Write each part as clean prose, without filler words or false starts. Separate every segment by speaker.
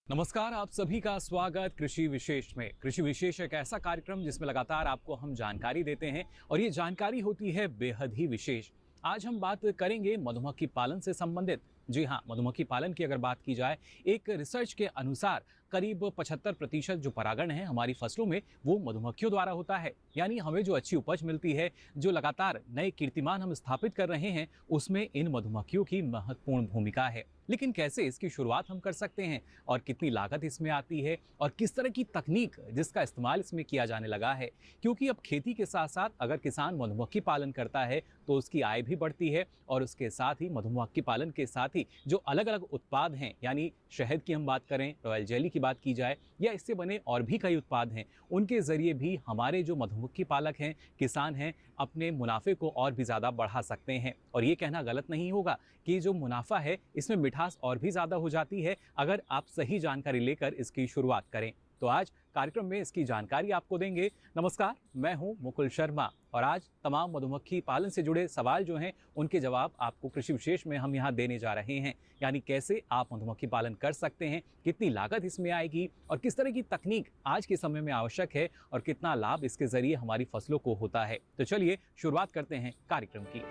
Speaker 1: नमस्कार, आप सभी का स्वागत कृषि विशेष में। कृषि विशेष एक ऐसा कार्यक्रम जिसमें लगातार आपको हम जानकारी देते हैं और ये जानकारी होती है बेहद ही विशेष। आज हम बात करेंगे मधुमक्खी पालन से संबंधित। जी हाँ, मधुमक्खी पालन की अगर बात की जाए, एक रिसर्च के अनुसार करीब 75% जो परागण है हमारी फसलों में वो मधुमक्खियों द्वारा होता है। यानी हमें जो अच्छी उपज मिलती है, जो लगातार नए कीर्तिमान हम स्थापित कर रहे हैं, उसमें इन मधुमक्खियों की महत्वपूर्ण भूमिका है। लेकिन कैसे इसकी शुरुआत हम कर सकते हैं और कितनी लागत इसमें आती है और किस तरह की तकनीक जिसका इस्तेमाल इसमें किया जाने लगा है, क्योंकि अब खेती के साथ साथ अगर किसान मधुमक्खी पालन करता है तो उसकी आय भी बढ़ती है और उसके साथ ही मधुमक्खी पालन के साथ ही जो अलग अलग उत्पाद हैं, यानी शहद की हम बात करें, रॉयल जेली की बात की जाए या इससे बने और भी कई उत्पाद हैं, उनके जरिए भी हमारे जो मधुमक्खी पालक हैं, किसान हैं, अपने मुनाफे को और भी ज़्यादा बढ़ा सकते हैं। और ये कहना गलत नहीं होगा कि जो मुनाफा है इसमें मिठास और भी ज़्यादा हो जाती है अगर आप सही जानकारी लेकर इसकी शुरुआत करें। तो आज कार्यक्रम में इसकी जानकारी आपको देंगे। नमस्कार, मैं हूं मुकुल शर्मा और आज तमाम मधुमक्खी पालन से जुड़े सवाल जो हैं उनके जवाब आपको कृषि विशेष में हम यहां देने जा रहे हैं। यानी कैसे आप मधुमक्खी पालन कर सकते हैं, कितनी लागत इसमें आएगी और किस तरह की तकनीक आज के समय में आवश्यक है और कितना लाभ इसके जरिए हमारी फसलों को होता है। तो चलिए शुरुआत करते हैं कार्यक्रम की।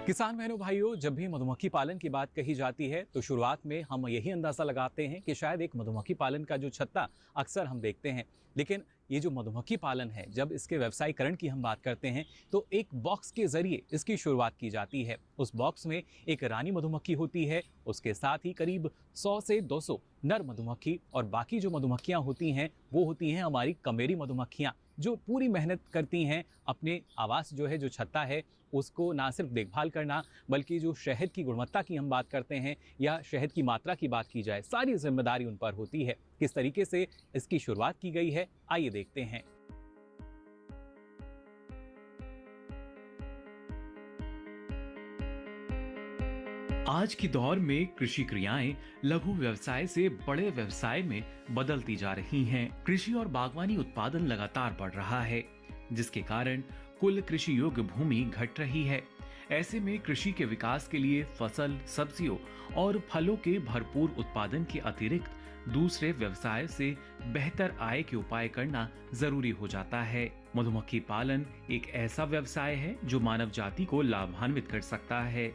Speaker 1: किसान बहनों भाइयों, जब भी मधुमक्खी पालन की बात कही जाती है तो शुरुआत में हम यही अंदाज़ा लगाते हैं कि शायद एक मधुमक्खी पालन का जो छत्ता अक्सर हम देखते हैं। लेकिन ये जो मधुमक्खी पालन है, जब इसके व्यवसायीकरण की हम बात करते हैं तो एक बॉक्स के ज़रिए इसकी शुरुआत की जाती है। उस बॉक्स में एक रानी मधुमक्खी होती है, उसके साथ ही करीब 100 से 200 नर मधुमक्खी और बाकी जो मधुमक्खियाँ होती हैं वो होती हैं हमारी कमेरी मधुमक्खियाँ, जो पूरी मेहनत करती हैं अपने आवास जो है, जो छत्ता है, उसको ना सिर्फ देखभाल करना बल्कि जो शहद की गुणवत्ता की हम बात करते हैं या शहद की मात्रा की बात की जाए, सारी जिम्मेदारी उन पर होती है। किस तरीके से इसकी शुरुआत की गई है, आइए देखते हैं।
Speaker 2: आज के दौर में कृषि क्रियाएं लघु व्यवसाय से बड़े व्यवसाय में बदलती जा रही हैं। कृषि और बागवानी उत्पादन लगातार बढ़ रहा है, जिसके कारण कुल कृषि योग्य भूमि घट रही है। ऐसे में कृषि के विकास के लिए फसल, सब्जियों और फलों के भरपूर उत्पादन के अतिरिक्त दूसरे व्यवसाय से बेहतर आय के उपाय करना जरूरी हो जाता है। मधुमक्खी पालन एक ऐसा व्यवसाय है जो मानव जाति को लाभान्वित कर सकता है।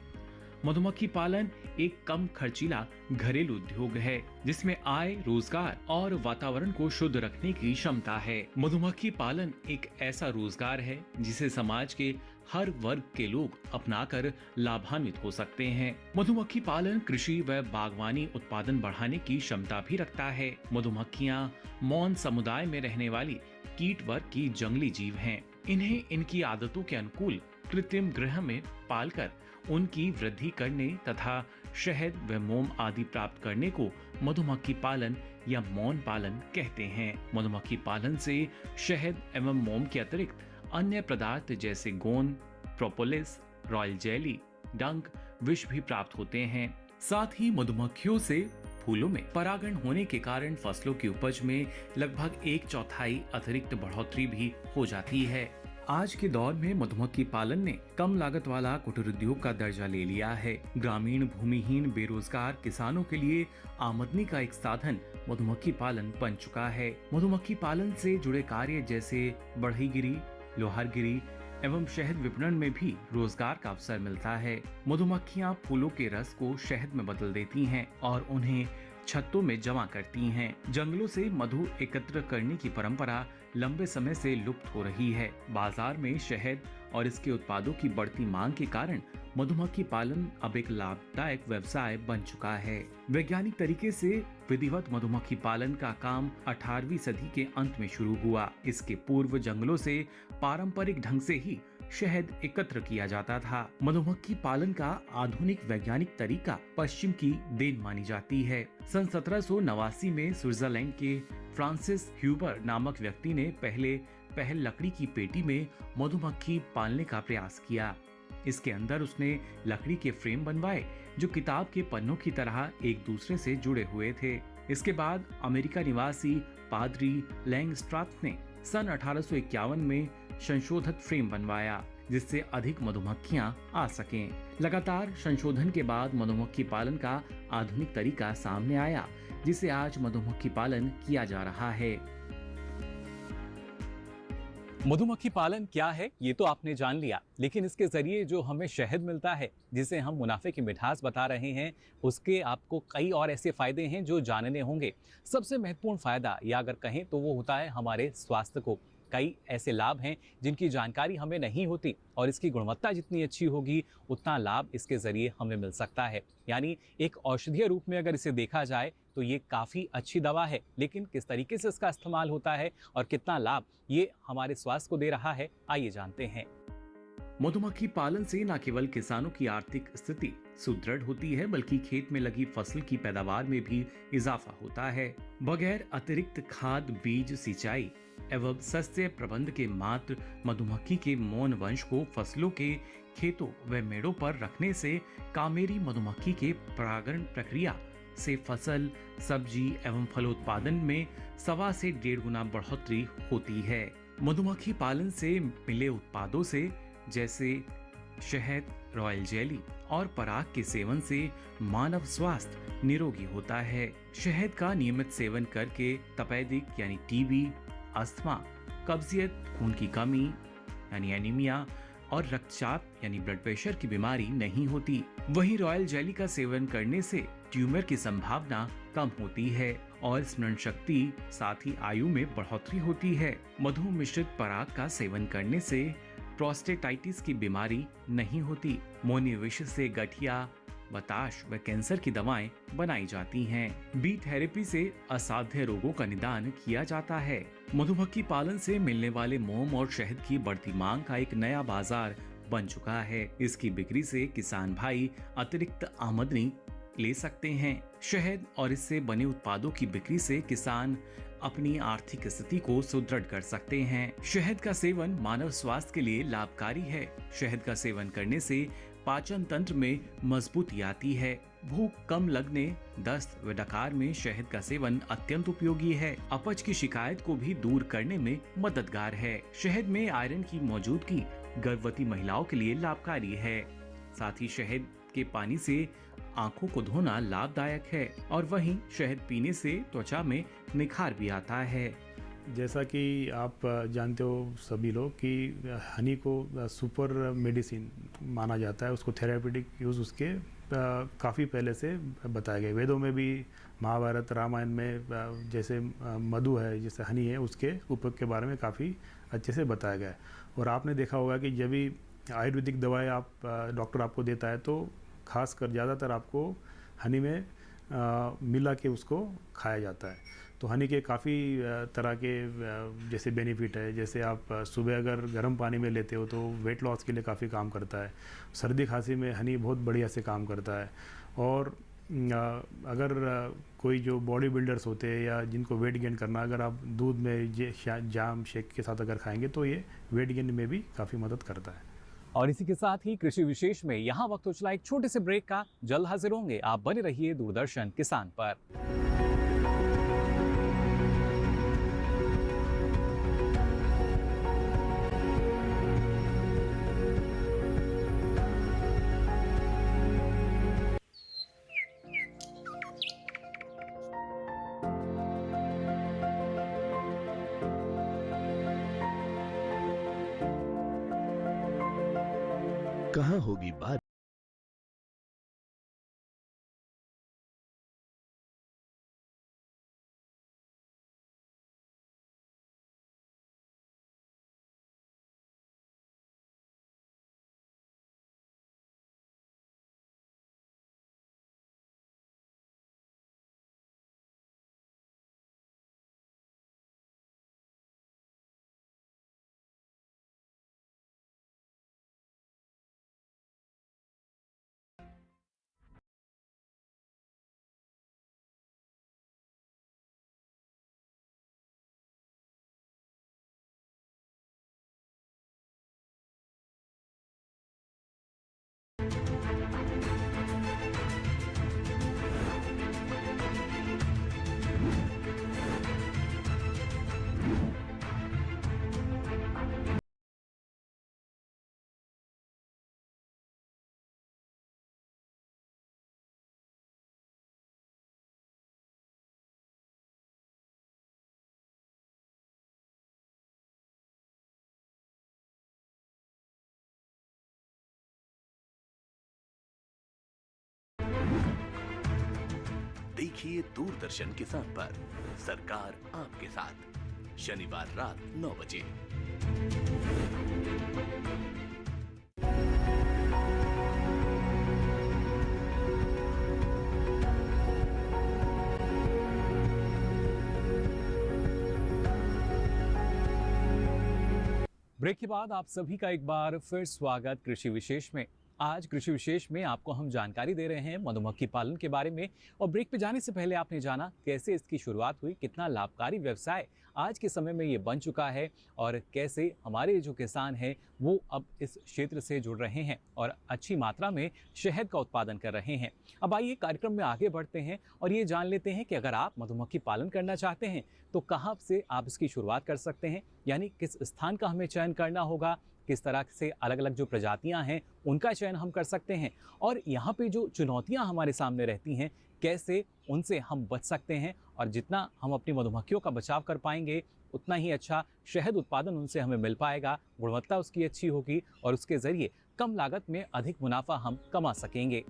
Speaker 2: मधुमक्खी पालन एक कम खर्चीला घरेलू उद्योग है जिसमें आय, रोजगार और वातावरण को शुद्ध रखने की क्षमता है। मधुमक्खी पालन एक ऐसा रोजगार है जिसे समाज के हर वर्ग के लोग अपनाकर लाभान्वित हो सकते हैं। मधुमक्खी पालन कृषि व बागवानी उत्पादन बढ़ाने की क्षमता भी रखता है। मधुमक्खियाँ मौन समुदाय में रहने वाली कीट वर्ग की जंगली जीव हैं। इन्हें इनकी आदतों के अनुकूल कृत्रिम गृह में पालकर उनकी वृद्धि करने तथा शहद व मोम आदि प्राप्त करने को मधुमक्खी पालन या मौन पालन कहते हैं। मधुमक्खी पालन से शहद एवं मोम के अतिरिक्त अन्य पदार्थ जैसे गोंद, प्रोपोलिस, रॉयल जेली, डंक, विष भी प्राप्त होते हैं। साथ ही मधुमक्खियों से फूलों में परागण होने के कारण फसलों की उपज में लगभग 1/4 अतिरिक्त बढ़ोतरी भी हो जाती है। आज के दौर में मधुमक्खी पालन ने कम लागत वाला कुटीर उद्योग का दर्जा ले लिया है। ग्रामीण भूमिहीन बेरोजगार किसानों के लिए आमदनी का एक साधन मधुमक्खी पालन बन चुका है। मधुमक्खी पालन से जुड़े कार्य जैसे बढ़ईगिरी, लोहारगिरी एवं शहद विपणन में भी रोजगार का अवसर मिलता है। मधुमक्खियाँ फूलों के रस को शहद में बदल देती हैं और उन्हें छत्तों में जमा करती हैं। जंगलों से मधु एकत्र करने की परंपरा लंबे समय से लुप्त हो रही है। बाजार में शहद और इसके उत्पादों की बढ़ती मांग के कारण मधुमक्खी पालन अब एक लाभदायक व्यवसाय बन चुका है। वैज्ञानिक तरीके से विधिवत मधुमक्खी पालन का काम 18वीं सदी के अंत में शुरू हुआ। इसके पूर्व जंगलों से पारंपरिक ढंग से ही शहद एकत्र किया जाता था। मधुमक्खी पालन का आधुनिक वैज्ञानिक तरीका पश्चिम की देन मानी जाती है। सन 1789 में स्विट्जरलैंड के फ्रांसिस ह्यूबर नामक व्यक्ति ने पहल लकड़ी की पेटी में मधुमक्खी पालने का प्रयास किया। इसके अंदर उसने लकड़ी के फ्रेम बनवाए जो किताब के पन्नों की तरह एक दूसरे से जुड़े हुए थे। इसके बाद अमेरिका निवासी पादरी लैंगस्ट्रॉथ ने सन 1851 में संशोधित फ्रेम बनवाया जिससे अधिक मधुमक्खियां आ सकें। लगातार संशोधन के बाद मधुमक्खी पालन का आधुनिक तरीका सामने आया जिसे आज मधुमक्खी पालन किया जा रहा है।
Speaker 1: मधुमक्खी पालन क्या है ये तो आपने जान लिया, लेकिन इसके जरिए जो हमें शहद मिलता है जिसे हम मुनाफे की मिठास बता रहे हैं, उसके आपको कई और ऐसे फायदे हैं जो जानने होंगे। सबसे महत्वपूर्ण फायदा या अगर कहें तो वो होता है हमारे स्वास्थ्य को। कई ऐसे लाभ हैं जिनकी जानकारी हमें नहीं होती और इसकी गुणवत्ता जितनी अच्छी होगी उतना लाभ इसके जरिए हमें मिल सकता है। यानी एक औषधीय रूप में अगर इसे देखा जाए तो ये काफ़ी अच्छी दवा है, लेकिन किस तरीके से इसका इस्तेमाल होता है और कितना लाभ ये हमारे स्वास्थ्य को दे रहा है, आइए जानते हैं।
Speaker 2: मधुमक्खी पालन से न केवल किसानों की आर्थिक स्थिति सुदृढ़ होती है बल्कि खेत में लगी फसल की पैदावार में भी इजाफा होता है। बगैर अतिरिक्त खाद, बीज, सिंचाई एवं सस्ते प्रबंध के मात्र मधुमक्खी के मौन वंश को फसलों के खेतों व मेड़ों पर रखने से कामेरी मधुमक्खी के परागण प्रक्रिया से फसल, सब्जी एवं फलोत्पादन में 1.25 से 1.5 गुना बढ़ोतरी होती है। मधुमक्खी पालन से मिले उत्पादों से जैसे शहद, रॉयल जेली और पराग के सेवन से मानव स्वास्थ्य निरोगी होता है। शहद का नियमित सेवन करके तपेदिक यानी टीबी, अस्थमा, कब्जियत, खून की कमी यानी एनीमिया और रक्तचाप यानी ब्लड प्रेशर की बीमारी नहीं होती। वहीं रॉयल जेली का सेवन करने से ट्यूमर की संभावना कम होती है और स्मरण शक्ति साथ ही आयु में बढ़ोतरी होती है। मधु मिश्रित पराग का सेवन करने से प्रोस्टेटाइटिस की बीमारी नहीं होती। मोनी विष से गठिया, बताश व कैंसर की दवाएं बनाई जाती हैं। बी थेरेपी से असाध्य रोगों का निदान किया जाता है। मधुमक्खी पालन से मिलने वाले मोम और शहद की बढ़ती मांग का एक नया बाजार बन चुका है। इसकी बिक्री से किसान भाई अतिरिक्त आमदनी ले सकते हैं। शहद और इससे बने उत्पादों की बिक्री से किसान अपनी आर्थिक स्थिति को सुदृढ़ कर सकते हैं। शहद का सेवन मानव स्वास्थ्य के लिए लाभकारी है। शहद का सेवन करने से पाचन तंत्र में मजबूती आती है। भूख कम लगने, दस्त व डकार में शहद का सेवन अत्यंत उपयोगी है। अपच की शिकायत को भी दूर करने में मददगार है। शहद में आयरन की मौजूदगी गर्भवती महिलाओं के लिए लाभकारी है। साथ ही शहद के पानी से आंखों को धोना लाभदायक है और वहीं शहद पीने से त्वचा में निखार भी आता है।
Speaker 3: जैसा कि आप जानते हो सभी लोग कि हनी को सुपर मेडिसिन माना जाता है। उसको थेरेपेटिक यूज़ उसके काफ़ी पहले से बताया गया। वेदों में भी, महाभारत, रामायण में जैसे मधु है, जैसे हनी है, उसके उपयोग के बारे में काफ़ी अच्छे से बताया गया है। और आपने देखा होगा कि जब भी आयुर्वेदिक दवाएं आप डॉक्टर आपको देता है तो खासकर ज़्यादातर आपको हनी में मिला के उसको खाया जाता है। तो हनी के काफ़ी तरह के जैसे बेनिफिट है। जैसे आप सुबह अगर गर्म पानी में लेते हो तो वेट लॉस के लिए काफ़ी काम करता है। सर्दी खांसी में हनी बहुत बढ़िया से काम करता है। और अगर कोई जो बॉडी बिल्डर्स होते हैं या जिनको वेट गेन करना, अगर आप दूध में जाम शेक के साथ अगर खाएंगे तो ये वेट गेन में भी काफ़ी मदद करता है।
Speaker 1: और इसी के साथ ही कृषि विशेष में यहाँ वक्त हो चला एक छोटे से ब्रेक का। जल्द हाजिर होंगे, आप बने रहिए दूरदर्शन किसान पर।
Speaker 4: कहाँ होगी बात। देखिए दूरदर्शन किसान पर सरकार आपके साथ, शनिवार रात 9 बजे।
Speaker 1: ब्रेक के बाद आप सभी का एक बार फिर स्वागत कृषि विशेष में। आज कृषि विशेष में आपको हम जानकारी दे रहे हैं मधुमक्खी पालन के बारे में। और ब्रेक पे जाने से पहले आपने जाना कैसे इसकी शुरुआत हुई, कितना लाभकारी व्यवसाय आज के समय में ये बन चुका है और कैसे हमारे जो किसान हैं वो अब इस क्षेत्र से जुड़ रहे हैं और अच्छी मात्रा में शहद का उत्पादन कर रहे हैं। अब आइए कार्यक्रम में आगे बढ़ते हैं और ये जान लेते हैं कि अगर आप मधुमक्खी पालन करना चाहते हैं तो कहाँ से आप इसकी शुरुआत कर सकते हैं, यानी किस स्थान का हमें चयन करना होगा, किस तरह से अलग अलग जो प्रजातियां हैं उनका चयन हम कर सकते हैं और यहाँ पे जो चुनौतियां हमारे सामने रहती हैं कैसे उनसे हम बच सकते हैं। और जितना हम अपनी मधुमक्खियों का बचाव कर पाएंगे उतना ही अच्छा शहद उत्पादन उनसे हमें मिल पाएगा, गुणवत्ता उसकी अच्छी होगी और उसके ज़रिए कम लागत में अधिक मुनाफा हम कमा सकेंगे।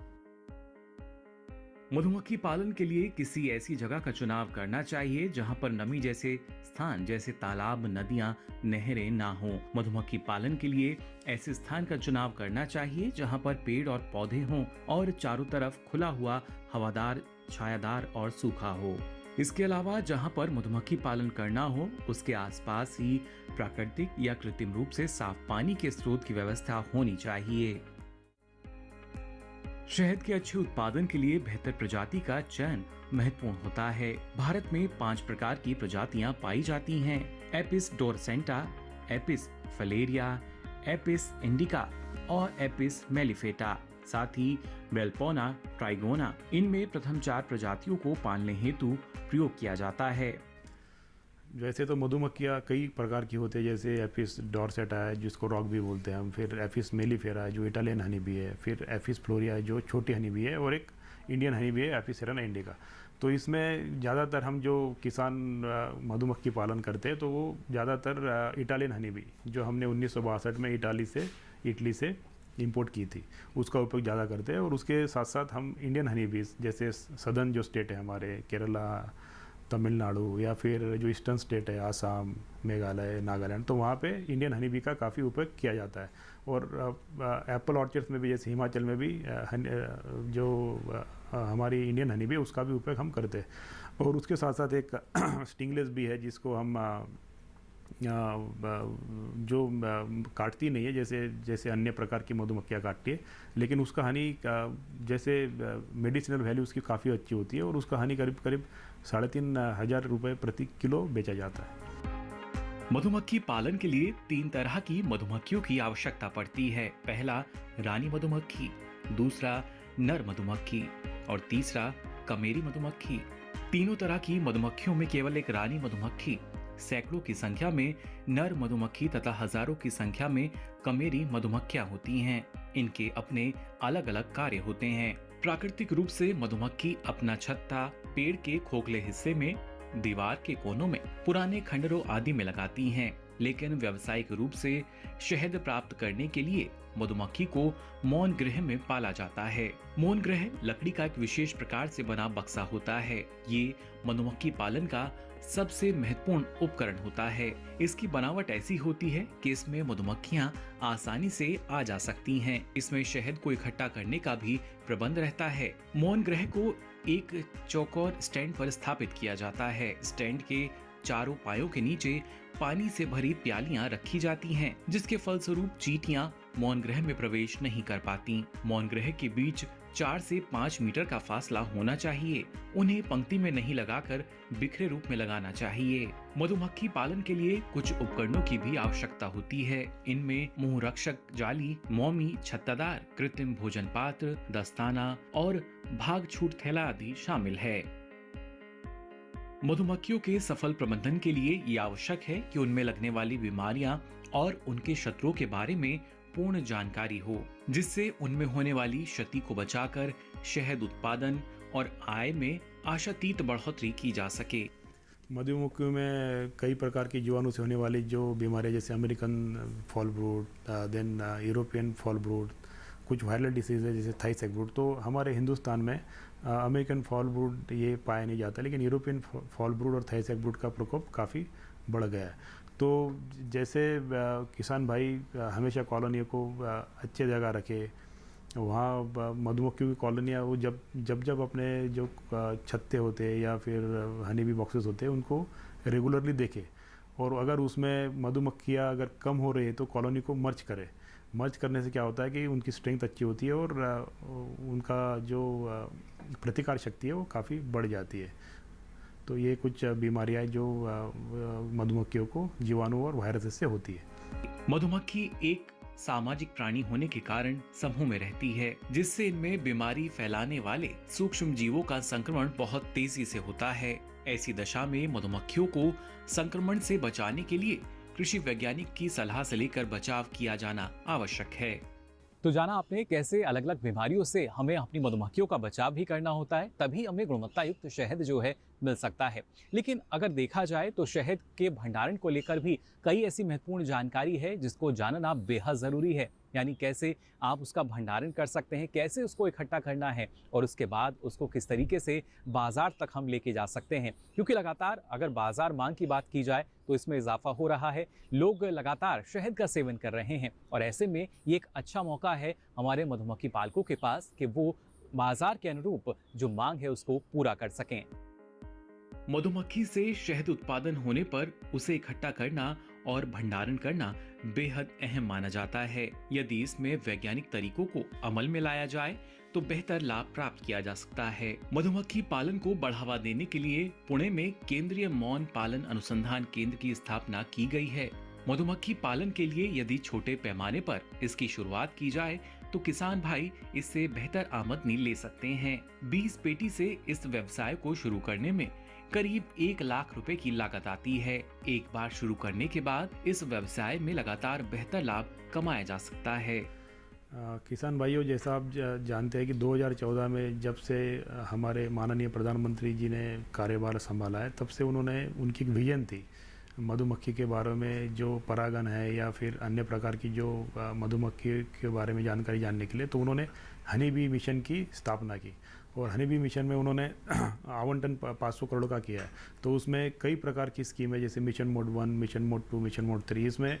Speaker 2: मधुमक्खी पालन के लिए किसी ऐसी जगह का चुनाव करना चाहिए जहां पर नमी जैसे स्थान जैसे तालाब, नदियां, नहरें ना हो। मधुमक्खी पालन के लिए ऐसे स्थान का चुनाव करना चाहिए जहां पर पेड़ और पौधे हों और चारों तरफ खुला हुआ, हवादार, छायादार और सूखा हो। इसके अलावा जहां पर मधुमक्खी पालन करना हो उसके आसपास ही प्राकृतिक या कृत्रिम रूप से साफ पानी के स्रोत की व्यवस्था होनी चाहिए। शहद के अच्छे उत्पादन के लिए बेहतर प्रजाति का चयन महत्वपूर्ण होता है। भारत में 5 प्रकार की प्रजातियां पाई जाती हैं: Apis dorsata, Apis florea, Apis indica और एपिस मेलिफेटा। साथ ही बेलपोना, ट्राइगोना, इनमें प्रथम 4 प्रजातियों को पालने हेतु प्रयोग किया जाता है।
Speaker 3: वैसे तो मधुमक्खियाँ कई प्रकार की होती है, जैसे एफिस डॉर्सेटा है जिसको रॉक भी बोलते हैं हम, फिर एफिस मेलिफेरा है जो इटालियन हनी बी है, फिर एफिस फ्लोरिया है जो छोटी हनी बी है और एक इंडियन हनी बी है एफिस सेराना इंडिका। तो इसमें ज़्यादातर हम जो किसान मधुमक्खी पालन करते हैं तो वो ज़्यादातर इटालियन हनी बी जो हमने 1962 में इटली से इंपोर्ट की थी उसका उपयोग ज़्यादा करते हैं। और उसके साथ साथ हम इंडियन हनी बीज जैसे सदर्न जो स्टेट है हमारे, केरला, तमिलनाडु या फिर जो ईस्टर्न स्टेट है आसाम, मेघालय, नागालैंड, तो वहाँ पे इंडियन हनी बी का काफ़ी उपयोग किया जाता है। और एप्पल ऑर्चर्ड्स में भी जैसे हिमाचल में भी जो हमारी इंडियन हनी बी उसका भी उपयोग हम करते हैं। और उसके साथ साथ एक स्टिंगलेस भी है जिसको हम जो काटती नहीं है जैसे अन्य प्रकार की मधुमक्खियाँ काटती है, लेकिन उसका हनी जैसे मेडिसिनल वैल्यू उसकी काफ़ी अच्छी होती है और उसका हनी करीब 3,500 रुपये प्रति किलो बेचा जाता है।
Speaker 2: मधुमक्खी पालन के लिए 3 तरह की मधुमक्खियों की आवश्यकता पड़ती है। पहला रानी मधुमक्खी, दूसरा नर मधुमक्खी और तीसरा कमेरी मधुमक्खी। तीनों तरह की मधुमक्खियों में केवल एक रानी मधुमक्खी, सैकड़ों की संख्या में नर मधुमक्खी तथा हजारों की संख्या में कमेरी मधुमक्खियां होती हैं। इनके अपने अलग अलग कार्य होते हैं। प्राकृतिक रूप से मधुमक्खी अपना छत्ता पेड़ के खोखले हिस्से में, दीवार के कोनों में, पुराने खंडरों आदि में लगाती हैं, लेकिन व्यावसायिक रूप से शहद प्राप्त करने के लिए मधुमक्खी को मौन गृह में पाला जाता है। मौन गृह लकड़ी का एक विशेष प्रकार से बना बक्सा होता है। ये मधुमक्खी पालन का सबसे महत्वपूर्ण उपकरण होता है। इसकी बनावट ऐसी होती है कि इसमें मधुमक्खियां आसानी से आ जा सकती हैं। इसमें शहद को इकट्ठा करने का भी प्रबंध रहता है। मौन गृह को एक चौकोर स्टैंड पर स्थापित किया जाता है। स्टैंड के चारों पायों के नीचे पानी से भरी प्यालियां रखी जाती हैं, जिसके फलस्वरूप चींटियां मौन गृह में प्रवेश नहीं कर पाती। मौन गृह के बीच 4 से 5 मीटर का फासला होना चाहिए। उन्हें पंक्ति में नहीं लगाकर बिखरे रूप में लगाना चाहिए। मधुमक्खी पालन के लिए कुछ उपकरणों की भी आवश्यकता होती है। इनमें मुंह रक्षक जाली, मोमी, छत्तादार, कृत्रिम भोजन पात्र, दस्ताना और भाग छूट थैला आदि शामिल है। मधुमक्खियों के सफल प्रबंधन के लिए ये आवश्यक है कि उनमें लगने वाली बीमारियां और उनके शत्रुओं के बारे में पूर्ण जानकारी हो, जिससे उनमें होने वाली क्षति को बचाकर शहद उत्पादन और आय में आशातीत बढ़ोतरी की जा सके।
Speaker 3: मधुमक्खियों में कई प्रकार की जीवाणु से होने वाली जो बीमारियां जैसे American foul brood, then European foul brood, कुछ वायरल डिसीज़ है जैसे थाई सैकब्रूड, तो हमारे हिंदुस्तान में अमेरिकन फॉल ब्रूड ये पाया नहीं जाता, लेकिन यूरोपियन फॉल ब्रूड और थाई सैकब्रूड का प्रकोप काफ़ी बढ़ गया है। तो जैसे किसान भाई हमेशा कॉलोनियों को अच्छे जगह रखे, वहाँ मधुमक्खियों की कॉलोनियाँ वो जब अपने जो छत्ते होते हैं या फिर हनी बी बॉक्सेस होते हैं उनको रेगुलरली देखे, और अगर उसमें मधुमक्खियाँ अगर कम हो रही है तो कॉलोनी को मर्ज करे। मर्ज करने से क्या होता है कि उनकी स्ट्रेंथ अच्छी होती है और उनका जो प्रतिकार शक्ति है वो काफ़ी बढ़ जाती है। तो ये कुछ बीमारियाँ जो मधुमक्खियों को जीवाणु और वायरस से होती है।
Speaker 2: मधुमक्खी एक सामाजिक प्राणी होने के कारण समूह में रहती है, जिससे इनमें बीमारी फैलाने वाले सूक्ष्म जीवों का संक्रमण बहुत तेजी से होता है। ऐसी दशा में मधुमक्खियों को संक्रमण से बचाने के लिए कृषि वैज्ञानिक की सलाह से लेकर बचाव किया जाना आवश्यक है।
Speaker 1: तो जाना आपने कैसे अलग अलग बीमारियों से हमें अपनी मधुमक्खियों का बचाव भी करना होता है, तभी हमें गुणवत्ता युक्त शहद जो है मिल सकता है। लेकिन अगर देखा जाए तो शहद के भंडारण को लेकर भी कई ऐसी महत्वपूर्ण जानकारी है जिसको जानना बेहद ज़रूरी है। यानी कैसे आप उसका भंडारण कर सकते हैं, कैसे उसको इकट्ठा करना है और उसके बाद उसको किस तरीके से बाज़ार तक हम लेके जा सकते हैं। क्योंकि लगातार अगर बाज़ार मांग की बात की जाए तो इसमें इजाफा हो रहा है, लोग लगातार शहद का सेवन कर रहे हैं और ऐसे में ये एक अच्छा मौका है हमारे मधुमक्खी पालकों के पास कि वो बाज़ार के अनुरूप जो मांग है उसको पूरा कर सकें।
Speaker 2: मधुमक्खी से शहद उत्पादन होने पर उसे इकट्ठा करना और भंडारण करना बेहद अहम माना जाता है। यदि इसमें वैज्ञानिक तरीकों को अमल में लाया जाए तो बेहतर लाभ प्राप्त किया जा सकता है। मधुमक्खी पालन को बढ़ावा देने के लिए पुणे में केंद्रीय मौन पालन अनुसंधान केंद्र की स्थापना की गई है। मधुमक्खी पालन के लिए यदि छोटे पैमाने पर इसकी शुरुआत की जाए तो किसान भाई इससे बेहतर आमदनी ले सकते हैं। 20 पेटी से इस व्यवसाय को शुरू करने में करीब 1 लाख रुपए की लागत आती है। एक बार शुरू करने के बाद इस व्यवसाय में लगातार बेहतर लाभ कमाया जा सकता है।
Speaker 3: किसान भाइयों, जैसा आप जानते हैं कि 2014 में जब से हमारे माननीय प्रधानमंत्री जी ने कार्यभार संभाला है, तब से उन्होंने उनकी एक विजन थी मधुमक्खी के बारे में, जो परागन है या फिर अन्य प्रकार की जो मधुमक्खी के बारे में जानकारी जानने के लिए, तो उन्होंने हनी बी मिशन की स्थापना की और हनी बी मिशन में उन्होंने आवंटन 500 करोड़ का किया है। तो उसमें कई प्रकार की स्कीम है, जैसे mission mode 1, mission mode 2, mission mode 3। इसमें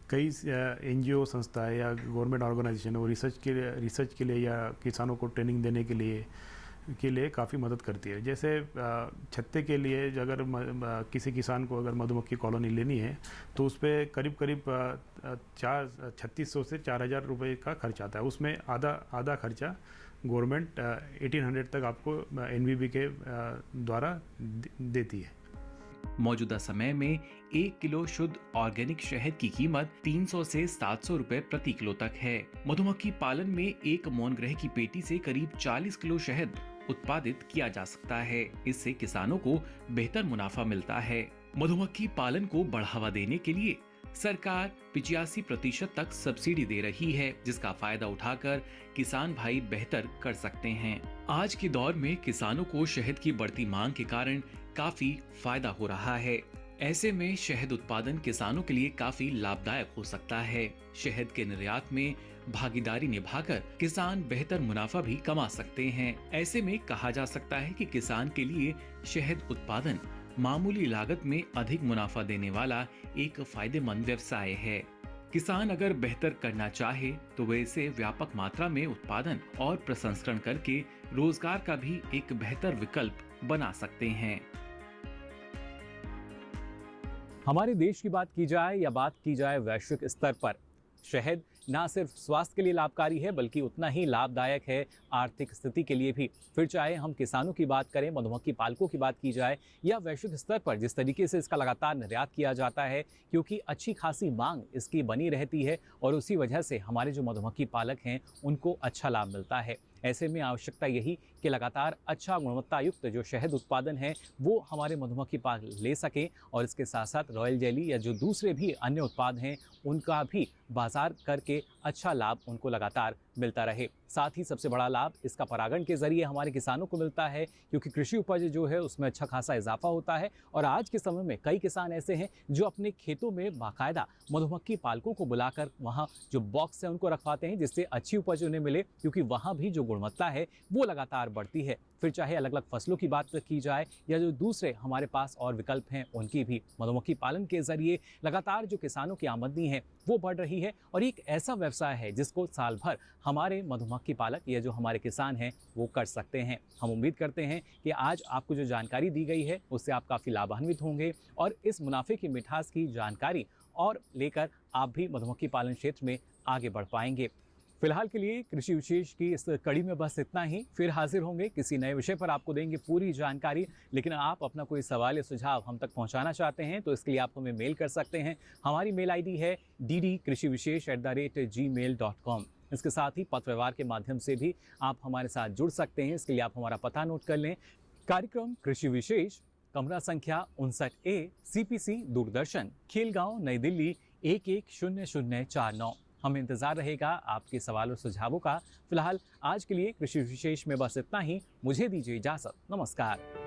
Speaker 3: कई NGO संस्थाएं या गवर्नमेंट ऑर्गेनाइजेशन वो रिसर्च के लिए या किसानों को ट्रेनिंग देने के लिए काफ़ी मदद करती है। जैसे छत्ते के लिए अगर किसी किसान को अगर मधुमक्खी कॉलोनी लेनी है तो उस पर करीब 3600 से 4000 रुपये का खर्च आता है। उसमें आधा खर्चा गवर्नमेंट 1800 तक आपको NVB के द्वारा देती है।
Speaker 2: मौजूदा समय में 1 किलो शुद्ध ऑर्गेनिक शहद की कीमत 300 से 700 रुपए प्रति किलो तक है। मधुमक्खी पालन में एक मौन ग्रह की पेटी से करीब 40 किलो शहद उत्पादित किया जा सकता है। इससे किसानों को बेहतर मुनाफा मिलता है। मधुमक्खी पालन को बढ़ावा देने के लिए सरकार 85% तक सब्सिडी दे रही है, जिसका फायदा उठाकर किसान भाई बेहतर कर सकते हैं। आज के दौर में किसानों को शहद की बढ़ती मांग के कारण काफी फायदा हो रहा है। ऐसे में शहद उत्पादन किसानों के लिए काफी लाभदायक हो सकता है। शहद के निर्यात में भागीदारी निभाकर किसान बेहतर मुनाफा भी कमा सकते हैं। ऐसे में कहा जा सकता है कि किसान के लिए शहद उत्पादन मामूली लागत में अधिक मुनाफा देने वाला एक फायदेमंद व्यवसाय है। किसान अगर बेहतर करना चाहे तो वे इसे व्यापक मात्रा में उत्पादन और प्रसंस्करण करके रोजगार का भी एक बेहतर विकल्प बना सकते हैं।
Speaker 1: हमारे देश की बात की जाए या बात की जाए वैश्विक स्तर पर, शहद ना सिर्फ स्वास्थ्य के लिए लाभकारी है बल्कि उतना ही लाभदायक है आर्थिक स्थिति के लिए भी। फिर चाहे हम किसानों की बात करें, मधुमक्खी पालकों की बात की जाए या वैश्विक स्तर पर जिस तरीके से इसका लगातार निर्यात किया जाता है, क्योंकि अच्छी खासी मांग इसकी बनी रहती है और उसी वजह से हमारे जो मधुमक्खी पालक हैं उनको अच्छा लाभ मिलता है। ऐसे में आवश्यकता यही कि लगातार अच्छा गुणवत्ता युक्त जो शहद उत्पादन है वो हमारे मधुमक्खी पालक ले सकें और इसके साथ साथ रॉयल जेली या जो दूसरे भी अन्य उत्पाद हैं उनका भी बाजार करके अच्छा लाभ उनको लगातार मिलता रहे। साथ ही सबसे बड़ा लाभ इसका परागण के जरिए हमारे किसानों को मिलता है, क्योंकि कृषि उपज जो है उसमें अच्छा खासा इजाफा होता है। और आज के समय में कई किसान ऐसे हैं जो अपने खेतों में बाकायदा मधुमक्खी पालकों को बुलाकर वहाँ जो बॉक्स है उनको रखवाते हैं, जिससे अच्छी उपज उन्हें मिले, क्योंकि वहाँ भी जो गुणवत्ता है वो लगातार बढ़ती है। फिर चाहे अलग अलग फसलों की बात की जाए या जो दूसरे हमारे पास और विकल्प हैं उनकी भी, मधुमक्खी पालन के जरिए लगातार जो किसानों की आमदनी है वो बढ़ रही है। और एक ऐसा व्यवसाय है जिसको साल भर हमारे मधुमक्खी पालक या जो हमारे किसान हैं वो कर सकते हैं। हम उम्मीद करते हैं कि आज आपको जो जानकारी दी गई है उससे आप काफ़ी लाभान्वित होंगे और इस मुनाफे की मिठास की जानकारी और लेकर आप भी मधुमक्खी पालन क्षेत्र में आगे बढ़ पाएंगे। फिलहाल के लिए कृषि विशेष की इस कड़ी में बस इतना ही। फिर हाजिर होंगे किसी नए विषय पर, आपको देंगे पूरी जानकारी। लेकिन आप अपना कोई सवाल या सुझाव हम तक पहुंचाना चाहते हैं तो इसके लिए आप हमें मेल कर सकते हैं। हमारी मेल आईडी है ddkrishivishesh@gmail.com। इसके साथ ही पत्र व्यवहार के माध्यम से भी आप हमारे साथ जुड़ सकते हैं। इसके लिए आप हमारा पता नोट कर लें। कार्यक्रम कृषि विशेष, कमरा संख्या 59A, CPC, दूरदर्शन, खेलगांव, नई दिल्ली 110049। हमें इंतजार रहेगा आपके सवाल और सुझावों का। फिलहाल आज के लिए कृषि विशेष में बस इतना ही। मुझे दीजिए इजाजत। नमस्कार।